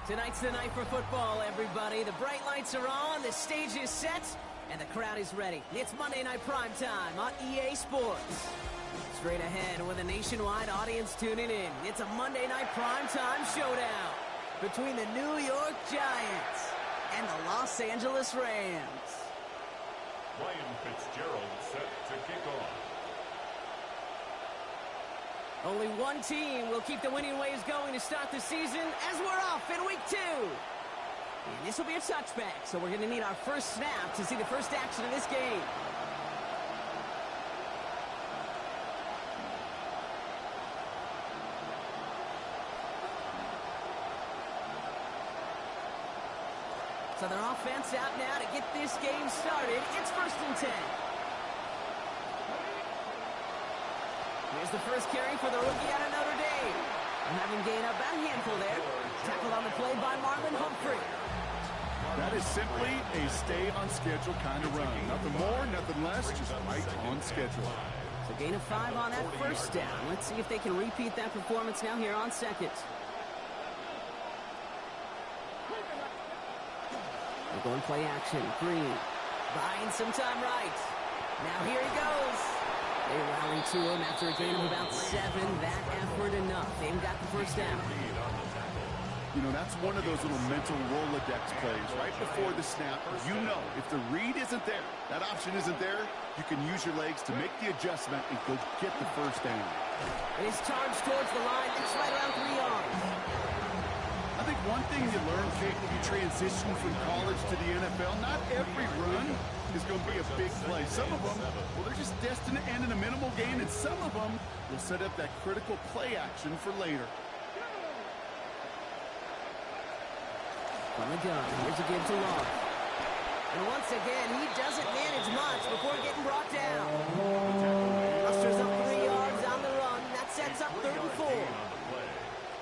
Tonight's the night for football, everybody. The bright lights are on, the stage is set, and the crowd is ready. It's Monday Night Primetime on EA Sports. Straight ahead with a nationwide audience tuning in. It's a Monday Night Primetime showdown between the New York Giants and the Los Angeles Rams. Ryan Fitzgerald set to kick off. Only one team will keep the winning ways going to start the season as we're off in week 2. And this will be a touchback, so we're going to need our first snap to see the first action of this game. So their offense out now to get this game started. It's 1st and 10. Here's the first carry for the rookie out of Notre Dame. And having gained up a handful there. Tackled on the play by Marlon Humphrey. That is simply a stay-on-schedule kind of run. Nothing more, nothing less, just right on schedule. So gain of 5 on that first down. Let's see if they can repeat that performance now here on 2nd. They're going play action. Green buying some time right. Now here he goes. They rally to him after a gain of about 7. That effort enough. They've got the first down. You know, that's one of those little mental Rolodex plays. Right before the snap, you know if the read isn't there, that option isn't there, you can use your legs to make the adjustment and go get the first down. And he's charged towards the line. It's right around 3 yards. I think one thing you learn, Kate, when you transition from college to the NFL, not every run is going to be a big play. Some of them, well, they're just destined to end in a minimal gain, and some of them will set up that critical play action for later. On the gun, here's a give to Long. And once again, he doesn't manage much before getting brought down. Musters up 3 yards on the run. That sets up 3rd and 4.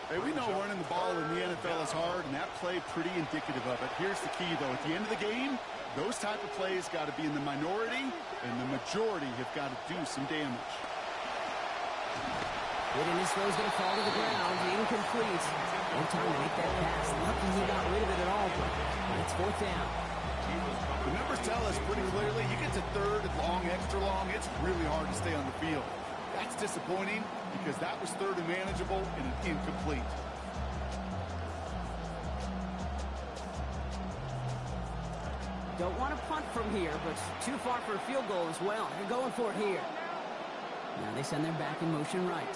Hey, we know running the ball in the NFL is hard, and that play pretty indicative of it. Here's the key, though. At the end of the game, those type of plays got to be in the minority, and the majority have got to do some damage. And his throw's going to fall to the ground. Incomplete. No time to make that pass. Lucky he got rid of it at all, but it's 4th down. The numbers tell us pretty clearly, you get to 3rd and long, extra long, it's really hard to stay on the field. That's disappointing because that was 3rd and manageable and an incomplete. Don't want to punt from here, but too far for a field goal as well. They're going for it here. Now they send their back in motion right.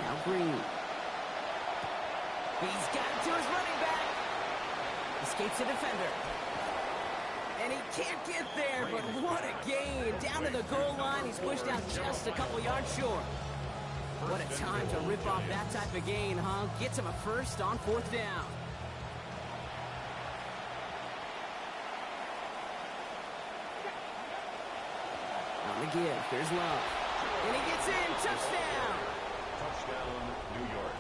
Now Green. He's got it to his running back. Escapes the defender. And he can't get there, but what a gain. Down to the goal line. He's pushed out just a couple yards short. What a time to rip off that type of gain, huh? Gets him a first on 4th down. On the give. Here's Love. And he gets in. Touchdown. Touchdown, New York.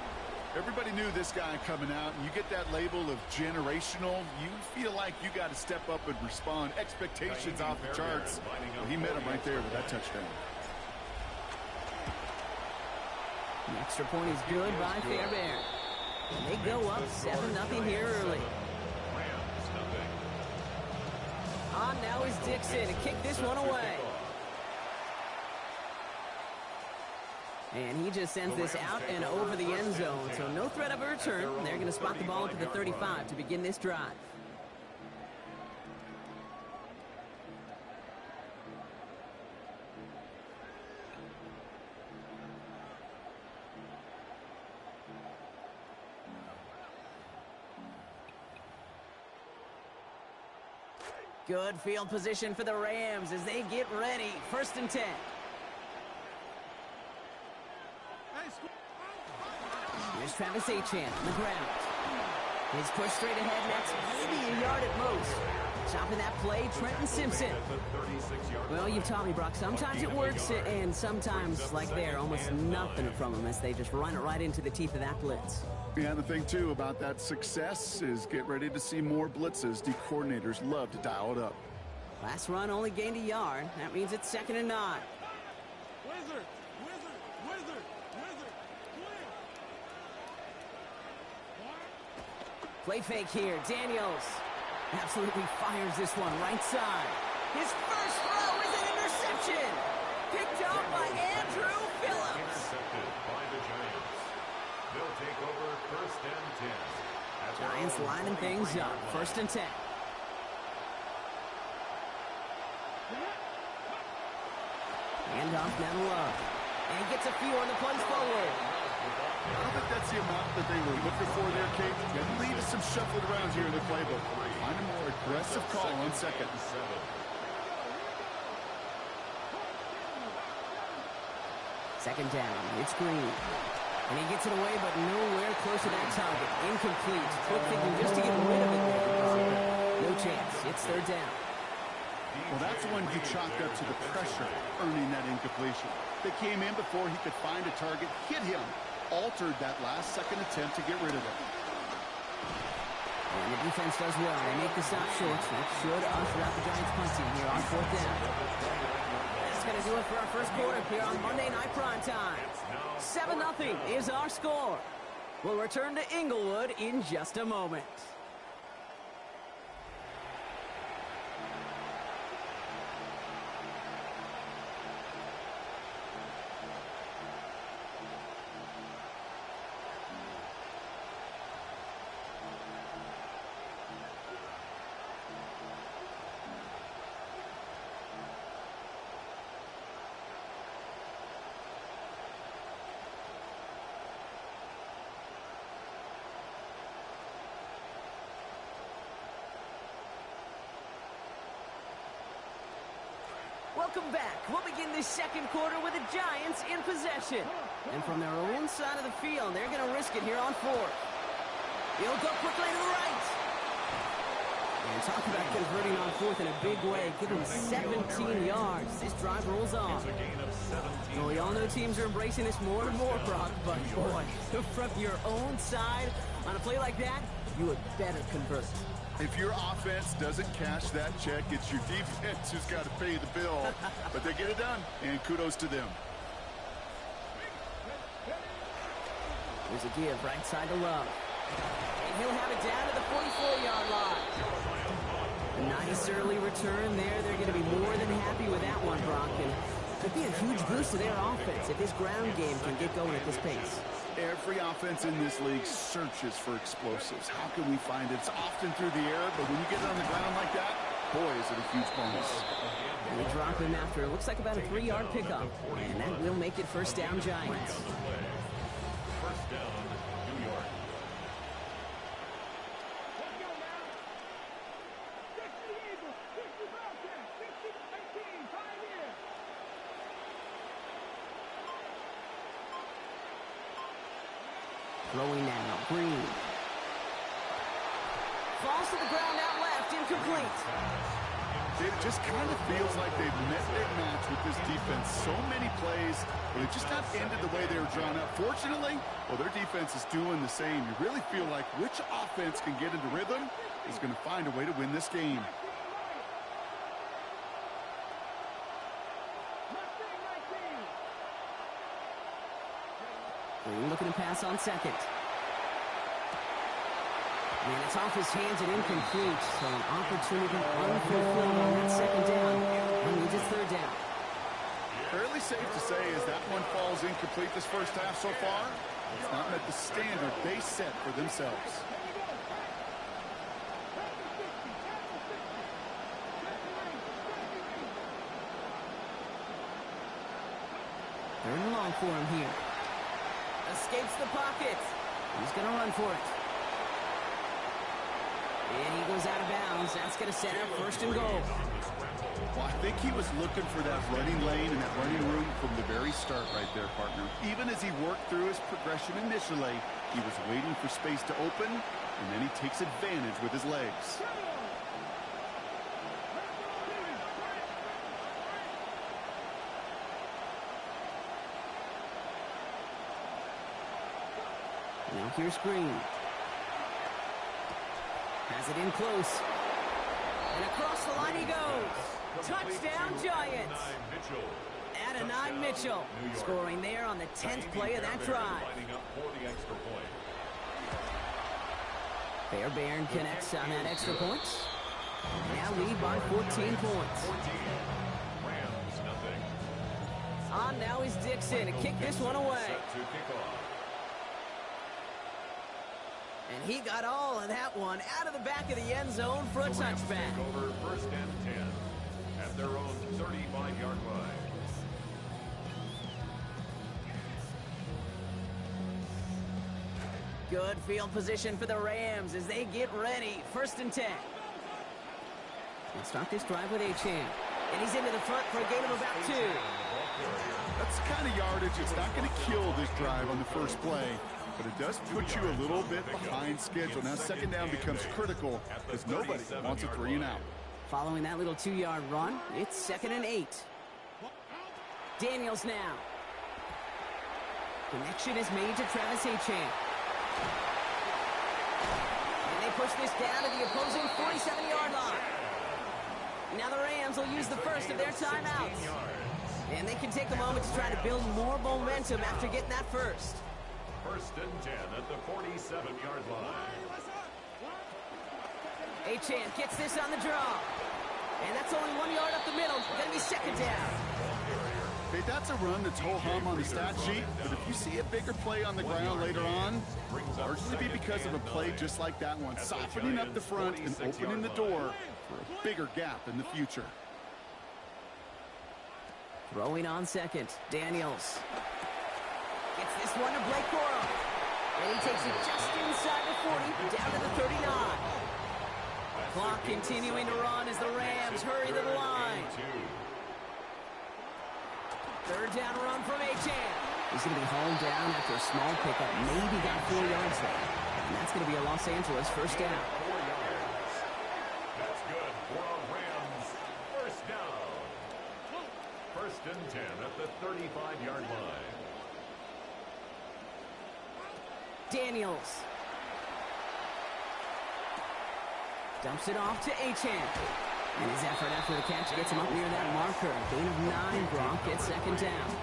Everybody knew this guy coming out, and you get that label of generational. You feel like you got to step up and respond. Expectations off the charts. Well, he met him right there with that touchdown. The extra point is good by Fairbairn. And they go up 7-0 here early. On now is Dixon to kick this one away. And he just sends this out and over the end zone. So no threat of a return. They're going to spot the ball at the 35 to begin this drive. Good field position for the Rams as they get ready. 1st and 10. Here's Travis Etienne on the ground. He's pushed straight ahead, and that's maybe a yard at most. Chopping that play, Trenton Simpson. Well, you've taught me, Brock, sometimes it works, and sometimes, like there, almost nothing from them as they just run it right into the teeth of that blitz. Yeah, and the thing, too, about that success is get ready to see more blitzes. The coordinators love to dial it up. Last run only gained a yard. That means it's 2nd and 9. Play fake here. Daniels absolutely fires this one right side. His first throw is an interception. Picked up by Andrew Phillips. Intercepted by the Giants. They'll take over 1st and 10. Giants lining things up. 1st and 10. Hand off now to Love. And he gets a few on the punch forward. I don't think that's the amount that they were looking for there, Kate. At least some shuffling around here in the playbook. Find a more aggressive call on 2nd. Second down. It's Green. And he gets it away, but nowhere close to that target. Incomplete. Quick thinking just to get rid of it there. No chance. It's third down. Well, that's when he chalked up to the pressure, earning that incompletion. They came in before he could find a target, hit him, altered that last-second attempt to get rid of it. And the defense does well. They make the stop short. That should usher out the Giants' punt team here on fourth down. That's going to do it for our first quarter here on Monday Night Primetime. 7-0 is our score. We'll return to Inglewood in just a moment. Welcome back. We'll begin this second quarter with the Giants in possession. And from their own side of the field, they're going to risk it here on fourth. He'll go quickly to the right. And talk about converting on fourth in a big way. Give them 17 yards. This drive rolls on. Well, we all know teams are embracing this more and more, Brock. But, boy, from your own side on a play like that, you would better convert. If your offense doesn't cash that check, it's your defense who's got to pay the bill. But they get it done, and kudos to them. Here's a give right side to Love. And he'll have it down to the 44-yard line. A nice early return there. They're going to be more than happy with that one, Brock. And could be a huge boost to their offense if this ground game can get going at this pace. Every offense in this league searches for explosives. How can we find it? It's often through the air, but when you get it on the ground like that, boy, is it a huge bonus. And they drop him after it looks like about a 3-yard pickup. And that will make it first down, Giants. First down, New York. Throwing now, Green. Falls to the ground out left, incomplete. It just kind of feels like they've met their match with this defense. So many plays, but it just not ended the way they were drawn up. Fortunately, well, their defense is doing the same. You really feel like which offense can get into rhythm is going to find a way to win this game. Green looking to pass on second. And it's off his hands and incomplete. So an opportunity unfulfilled on that second down. And he just third down. Fairly safe to say as that one falls incomplete this first half so far, it's not met the standard they set for themselves. Third and long for him here. Escapes the pocket. He's going to run for it. And he goes out of bounds. That's going to set up first and goal. Well, I think he was looking for that running lane and that running room from the very start right there, partner. Even as he worked through his progression initially, he was waiting for space to open, and then he takes advantage with his legs. Now here's Green. Has it in close. And across the line he goes. Touchdown, Giants. Adonai Mitchell scoring there on the 10th play of that drive. Fairbairn connects on that extra point. Now lead by 14 points. On now is Dixon to kick this one away. And he got all of that one out of the back of the end zone for a touchback. Over first and 10 at their own 35-yard line. Good field position for the Rams as they get ready. First and 10. They'll start this drive with Achane. And he's into the front for a gain of about 2. That's the kind of yardage it's not going to kill this drive on the first play, but it does put you a little bit behind schedule. Now second down becomes critical because nobody wants a 3 and out. Following that little 2-yard run, it's 2nd and 8. Daniels now. Connection is made to Travis Achane. And they push this down to the opposing 47-yard line. Now the Rams will use the first of their timeouts. And they can take a moment to try to build more momentum after getting that first. 1st and 10 at the 47-yard line. Achane gets this on the draw. And that's only 1 yard up the middle. Going to be 2nd down. Hey, that's a run that's ho-hum on the stat sheet, but if you see a bigger play on the ground later on, largely be because of a play just like that one, softening up the front and opening the door for a bigger gap in the future. Throwing on second, Daniels. Gets this one to Blake Corum. And he takes it just inside the 40, down to the 39. Clock continuing to run as the Rams hurry to the line. 3rd down run from Achane. He's going to be hauled down after a small pickup. Maybe got 4 yards there. And that's going to be a Los Angeles 1st down. 4 yards. That's good for a Rams 1st down. 1st and 10 at the 35-yard line. Daniels. Dumps it off to Achane. And his effort after the catch gets him up near that marker. Gain of 9, Gronk gets 2nd down.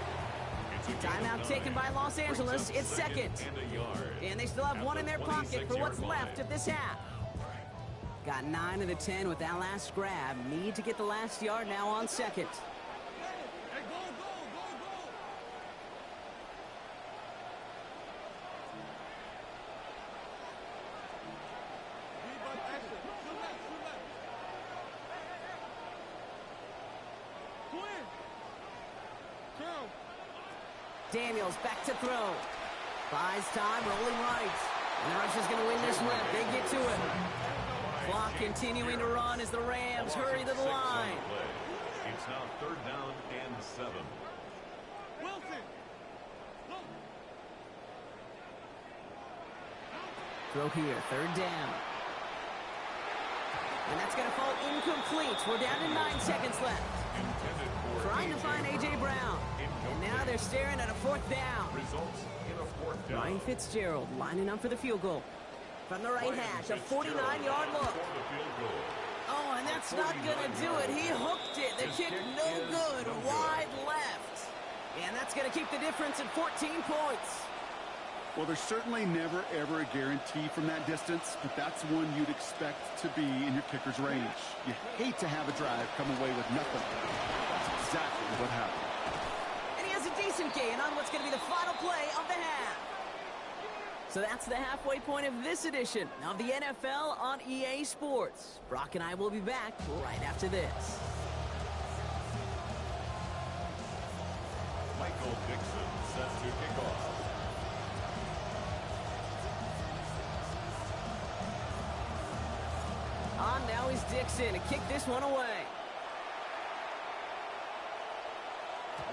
Timeout taken by Los Angeles. It's 2nd. And they still have 1 in their pocket for what's left of this half. Got 9 of the 10 with that last grab. Need to get the last yard now on 2nd. Daniels back to throw. Buys time, rolling right. And the rush is going to win this rep. They get to it. Clock continuing to run as the Rams hurry to the line. It's now 3rd down and 7. Throw here, 3rd down. And that's going to fall incomplete. We're down to 9 seconds left. Trying to find A.J. Brown. And now they're staring at a 4th down. Results in a 4th down. Ryan Fitzgerald lining up for the field goal. From the right hash, a 49-yard look. Oh, and that's not going to do it. He hooked it. The kick no good. Wide left. And that's going to keep the difference at 14 points. Well, there's certainly never, ever a guarantee from that distance, but that's one you'd expect to be in your kicker's range. You hate to have a drive come away with nothing. That's exactly what happened. And he has a decent gain on what's going to be the final play of the half. So that's the halfway point of this edition of the NFL on EA Sports. Brock and I will be back right after this. Michael Dixon set to kick off. On now is Dixon to kick this one away.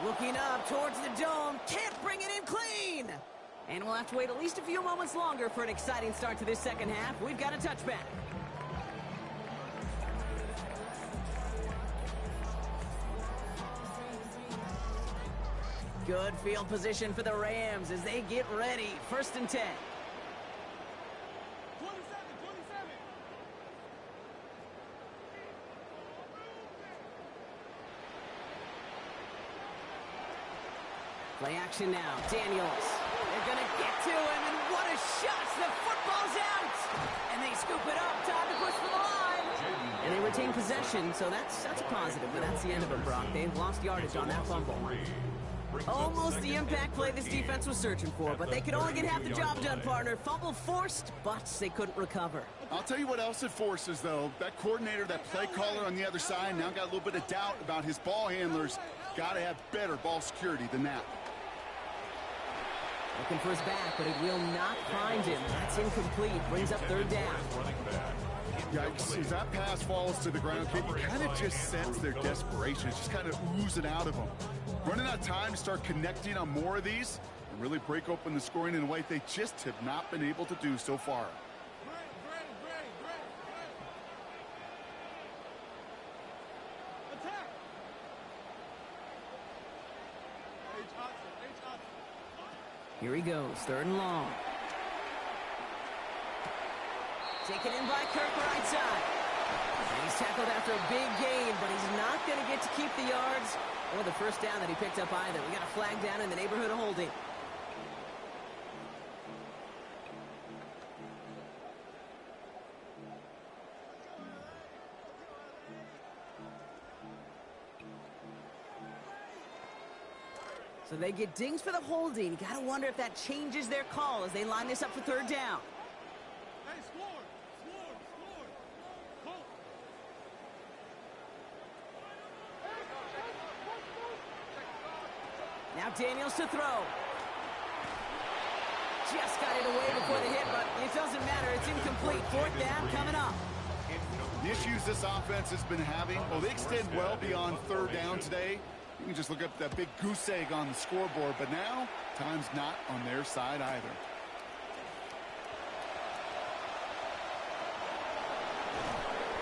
Looking up towards the dome. Can't bring it in clean. And we'll have to wait at least a few moments longer for an exciting start to this second half. We've got a touchback. Good field position for the Rams as they get ready. 1st and 10. Play action now. Daniels. They're going to get to him, and what a shot. The football's out. And they scoop it up. Time to push for the line. And they retain possession, so that's a positive, but that's the end of it, Brock. They've lost yardage on that fumble. Almost the impact play this defense was searching for, but they could only get half the job done, partner. Fumble forced, but they couldn't recover. I'll tell you what else it forces, though. That coordinator, that play caller on the other side, now got a little bit of doubt about his ball handlers. Got to have better ball security than that. Looking for his back, but it will not find him. That's incomplete. Brings up 3rd down. Yikes, as that pass falls to the ground, Kate, you kind of just sense their desperation. It's just kind of oozing out of them. Running out of time to start connecting on more of these and really break open the scoring in a way they just have not been able to do so far. Here he goes, 3rd and long. Taken in by Kirk, right side. And he's tackled after a big gain, but he's not going to get to keep the yards or the first down that he picked up either. We got a flag down in the neighborhood of holding. So they get dings for the holding. Got to wonder if that changes their call as they line this up for 3rd down. Hey, score! Now Daniels to throw. Just got it away before the hit, but it doesn't matter. It's incomplete. 4th down coming up. The issues this offense has been having, well, they extend well beyond 3rd down today. You can just look up that big goose egg on the scoreboard, but now time's not on their side either.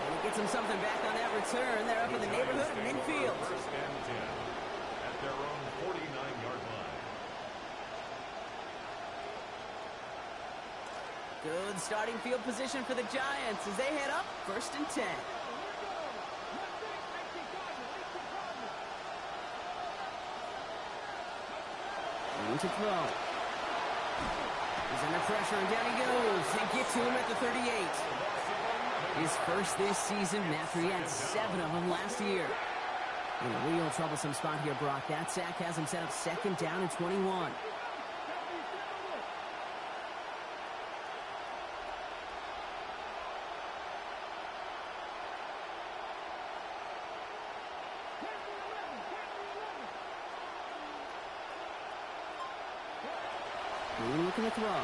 And he gets him something back on that return. They're up in the neighborhood of midfield. 1st and 10 at their own 49-yard line. Good starting field position for the Giants as they head up 1st and 10. To throw. He's under pressure, and down he goes. They get to him at the 38. His first this season after he had 7 of them last year. In a real troublesome spot here, Brock. That sack has him set up 2nd down and 21. Looking to throw.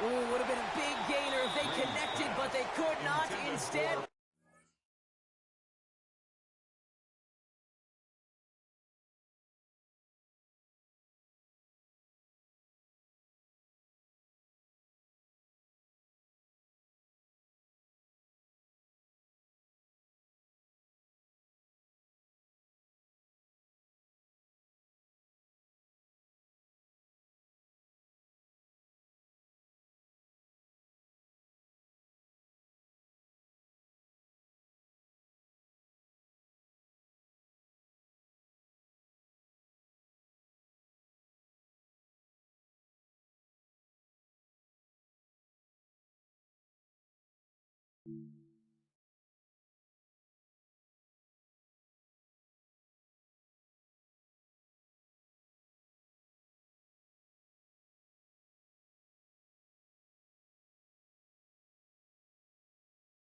Ooh, would have been a big gainer if they connected, but they could not. Instead,